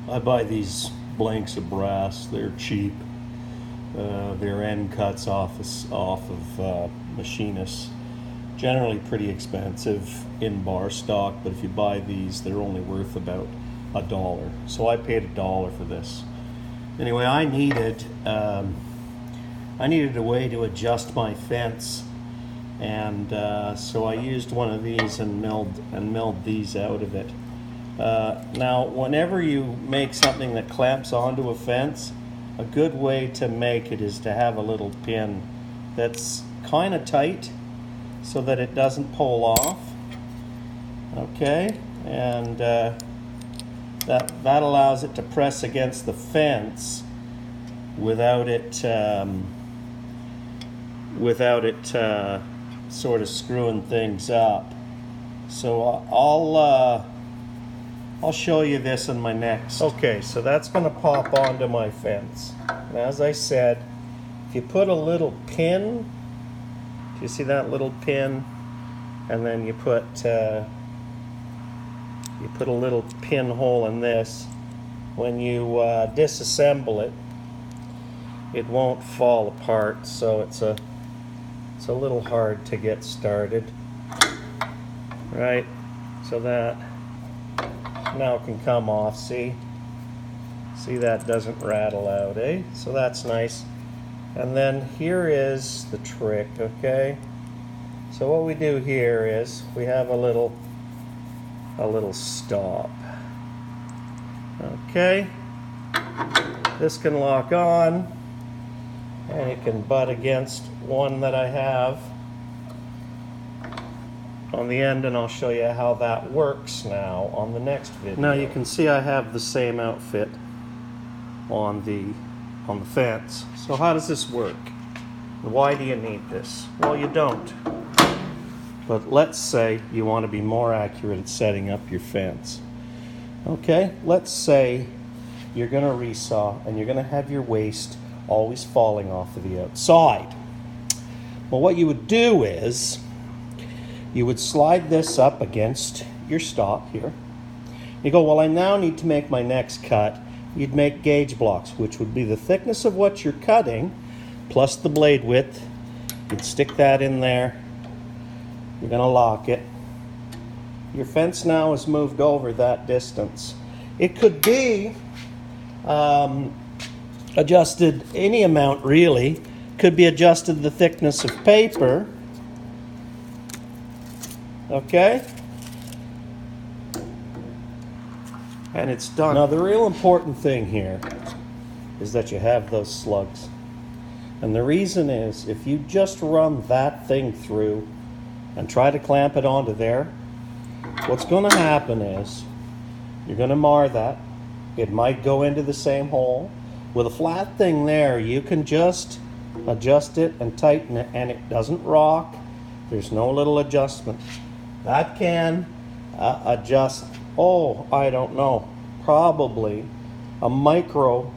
I buy these blanks of brass. They're cheap. They're end cuts off of machinists. Generally pretty expensive in bar stock, but if you buy these, they're only worth about $1. So I paid $1 for this. Anyway, I needed a way to adjust my fence, and so I used one of these and milled these out of it. Now, whenever you make something that clamps onto a fence, a good way to make it is to have a little pin that's kind of tight so that it doesn't pull off. Okay, and that allows it to press against the fence without it sort of screwing things up. So I'll show you this in my next. Okay, so that's going to pop onto my fence. And as I said, if you put a little pin, do you see that little pin? And then you put a little pinhole in this. When you disassemble it, it won't fall apart. So it's a little hard to get started, right? So that now can come off. See that doesn't rattle out, eh? So that's nice. And then here is the trick, okay? So what we do here is we have a little stop. Okay, this can lock on, and it can butt against one that I have on the end, and I'll show you how that works now on the next video. Now you can see I have the same outfit on the fence. So how does this work? Why do you need this? Well, you don't. But let's say you want to be more accurate at setting up your fence. Okay, let's say you're going to resaw and you're going to have your waste always falling off of the outside. Well, what you would do is you would slide this up against your stop here. You go, well, I now need to make my next cut. You'd make gauge blocks, which would be the thickness of what you're cutting plus the blade width. You'd stick that in there. You're going to lock it. Your fence now is moved over that distance. It could be adjusted any amount, really. Could be adjusted the thickness of paper. Okay? And it's done. Now the real important thing here is that you have those slugs. And the reason is, if you just run that thing through and try to clamp it onto there, what's going to happen is you're going to mar that. It might go into the same hole. With a flat thing there, you can just adjust it and tighten it, and it doesn't rock. There's no little adjustment. That can adjust, oh, I don't know, probably a micro,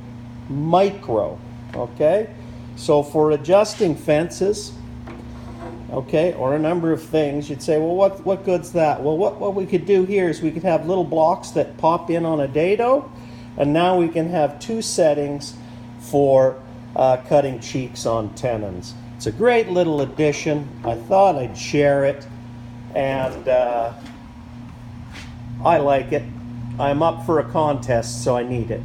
okay? So for adjusting fences, okay, or a number of things, you'd say, well, what good's that? Well, what we could do here is we could have little blocks that pop in on a dado, and now we can have two settings for cutting cheeks on tenons. It's a great little addition. I thought I'd share it, and I like it. I'm up for a contest, so I need it.